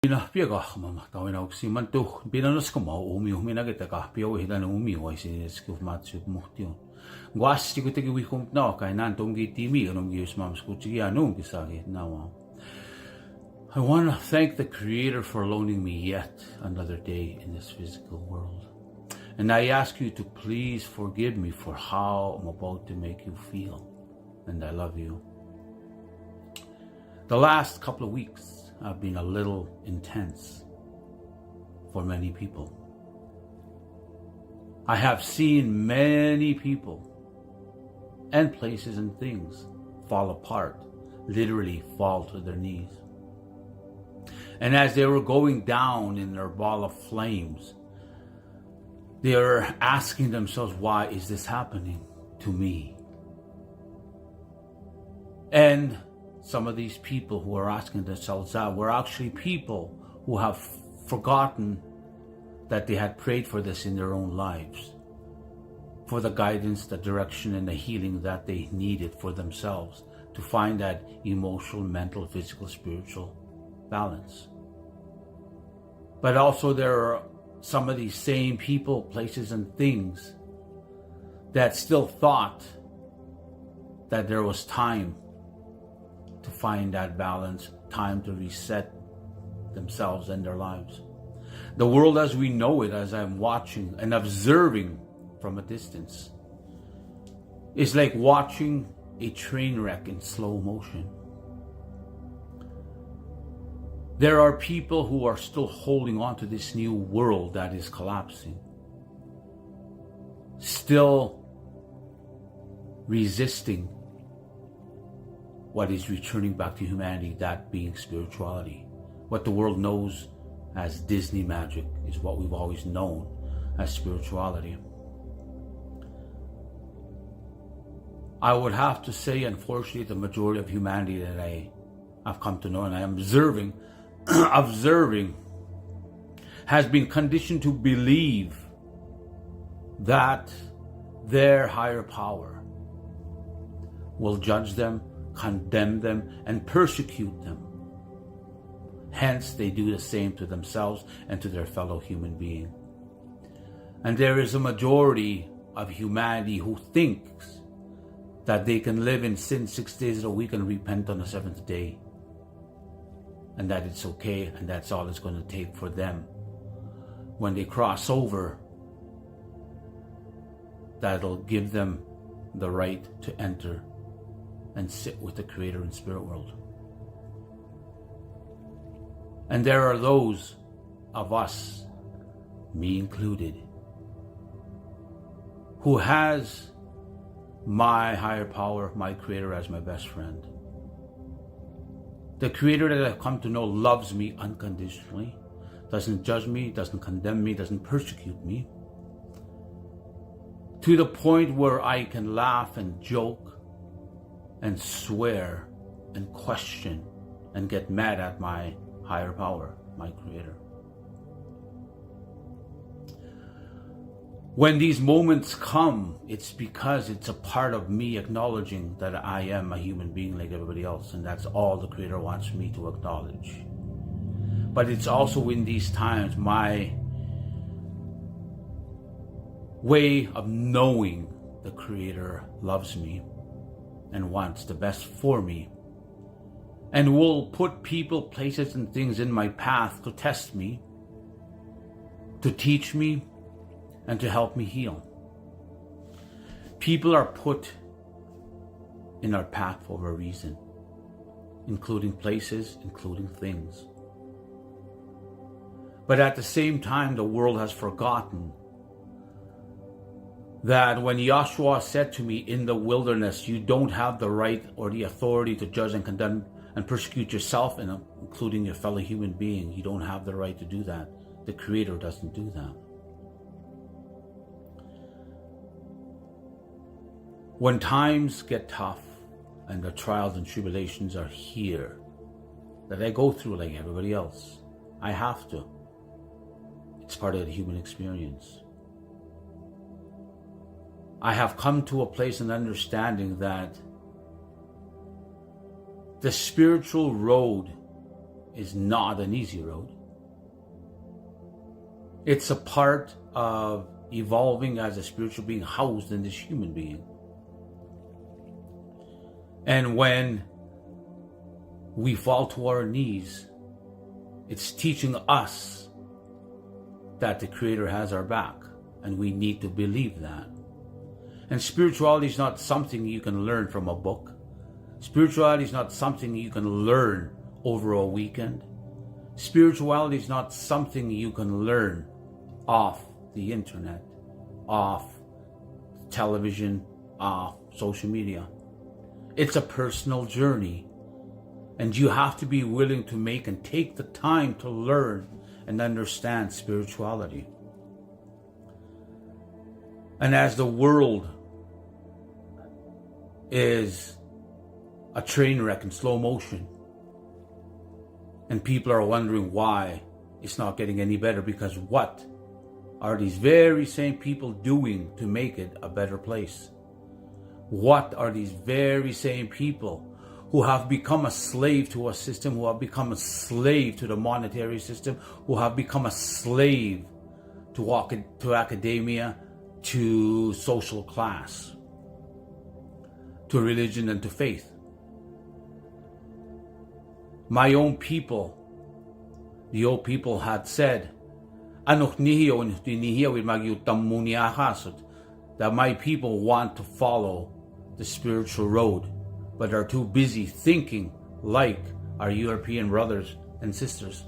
Pinapiagahmama tawinauksiman tuh pinanaskamau umiuminagitaka piauhilan umiuaisiniskufmatsup guastikutekiwihum no kainan tumgitimi anumgiusmamskutianum kisagi nawa. I want to thank the Creator for loaning me yet another day in this physical world. And I ask you to please forgive me for how I'm about to make you feel. And I love you. The last couple of weeks have been a little intense for many people. I have seen many people and places and things fall apart, literally fall to their knees. And as they were going down in their ball of flames, they were asking themselves, why is this happening to me? And some of these people who are asking themselves that were actually people who have forgotten that they had prayed for this in their own lives, for the guidance, the direction, and the healing that they needed for themselves to find that emotional, mental, physical, spiritual balance. But also there are some of these same people, places, and things that still thought that there was time to find that balance, time to reset themselves and their lives. The world as we know it, as I'm watching and observing from a distance, is like watching a train wreck in slow motion. There are people who are still holding on to this new world that is collapsing, still resisting what is returning back to humanity, that being spirituality. What the world knows as Disney magic is what we've always known as spirituality. I would have to say, unfortunately, the majority of humanity that I have come to know and I am observing has been conditioned to believe that their higher power will judge them, condemn them, and persecute them. Hence, they do the same to themselves and to their fellow human being. And there is a majority of humanity who thinks that they can live in sin 6 days a week and repent on the seventh day. And that it's okay, and that's all it's going to take for them. When they cross over, that'll give them the right to enter and sit with the Creator in spirit world. And there are those of us, me included, who has my higher power, my Creator as my best friend. The Creator that I've come to know loves me unconditionally, doesn't judge me, doesn't condemn me, doesn't persecute me, to the point where I can laugh and joke and swear and question and get mad at my higher power, my Creator. When these moments come, it's because it's a part of me acknowledging that I am a human being like everybody else, and that's all the Creator wants me to acknowledge. But it's also in these times my way of knowing the Creator loves me and wants the best for me, and will put people, places, and things in my path to test me, to teach me, and to help me heal. People are put in our path for a reason, including places, including things. But at the same time, the world has forgotten that when Yahshua said to me in the wilderness, you don't have the right or the authority to judge and condemn and persecute yourself, and including your fellow human being. You don't have the right to do that. The Creator doesn't do that. When times get tough and the trials and tribulations are here, that I go through like everybody else, I have to. It's part of the human experience. I have come to a place and understanding that the spiritual road is not an easy road. It's a part of evolving as a spiritual being housed in this human being. And when we fall to our knees, it's teaching us that the Creator has our back, and we need to believe that. And spirituality is not something you can learn from a book. Spirituality is not something you can learn over a weekend. Spirituality is not something you can learn off the internet, off television, off social media. It's a personal journey, and you have to be willing to make and take the time to learn and understand spirituality. And as the world is a train wreck in slow motion, and people are wondering why it's not getting any better, because what are these very same people doing to make it a better place? What are these very same people who have become a slave to a system, who have become a slave to the monetary system, who have become a slave to academia, to social class, to religion and to faith? My own people, the old people had said, that my people want to follow the spiritual road, but are too busy thinking like our European brothers and sisters.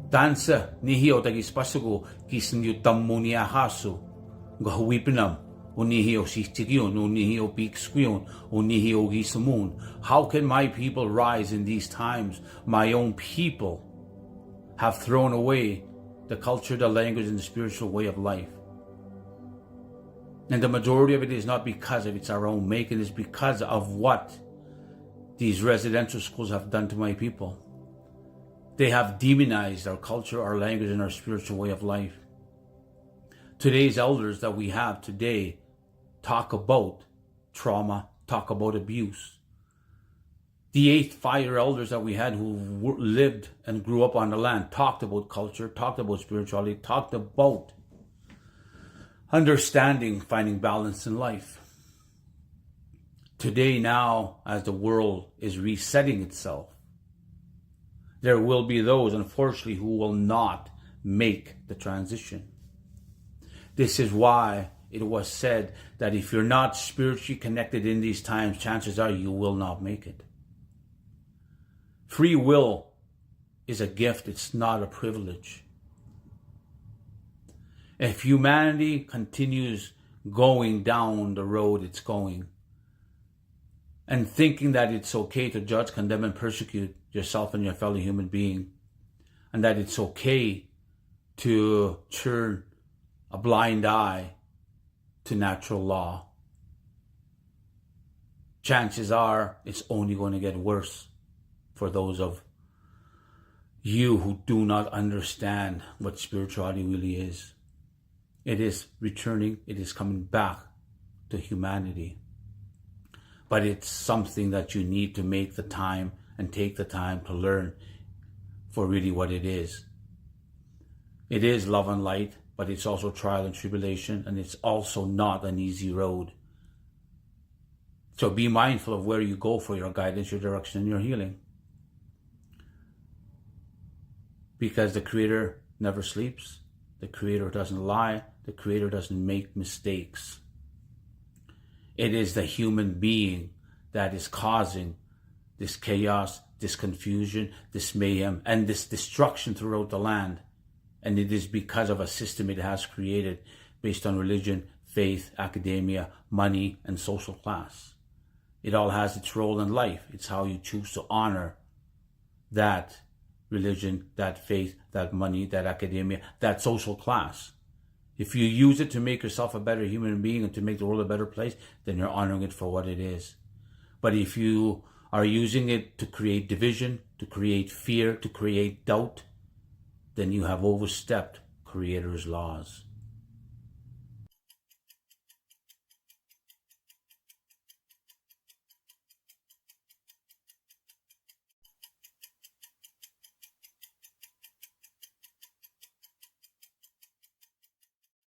Dansa nihio tagispasugo kisin tamunia hasu gahwipinam unihio sistigion unihio bigskion unihio gisamun. How can my people rise in these times? My own people have thrown away the culture, the language, and the spiritual way of life. And the majority of it is not because of it's our own making, it's because of what these residential schools have done to my people. They have demonized our culture, our language, and our spiritual way of life. Today's elders that we have today talk about trauma, talk about abuse. The 8 fire elders that we had who lived and grew up on the land talked about culture, talked about spirituality, talked about understanding, finding balance in life. Today now, as the world is resetting itself, there will be those, unfortunately, who will not make the transition. This is why it was said that if you're not spiritually connected in these times, chances are you will not make it. Free will is a gift, it's not a privilege. If humanity continues going down the road it's going, and thinking that it's okay to judge, condemn, and persecute yourself and your fellow human being, and that it's okay to turn a blind eye to natural law, chances are it's only going to get worse for those of you who do not understand what spirituality really is. It is returning, it is coming back to humanity. But it's something that you need to make the time and take the time to learn for really what it is. It is love and light, but it's also trial and tribulation, and it's also not an easy road. So be mindful of where you go for your guidance, your direction, and your healing. Because the Creator never sleeps, the Creator doesn't lie, the Creator doesn't make mistakes. It is the human being that is causing this chaos, this confusion, this mayhem, and this destruction throughout the land. And it is because of a system it has created based on religion, faith, academia, money, and social class. It all has its role in life. It's how you choose to honor that religion, that faith, that money, that academia, that social class. If you use it to make yourself a better human being and to make the world a better place, then you're honoring it for what it is. But if you are using it to create division, to create fear, to create doubt, then you have overstepped Creator's laws.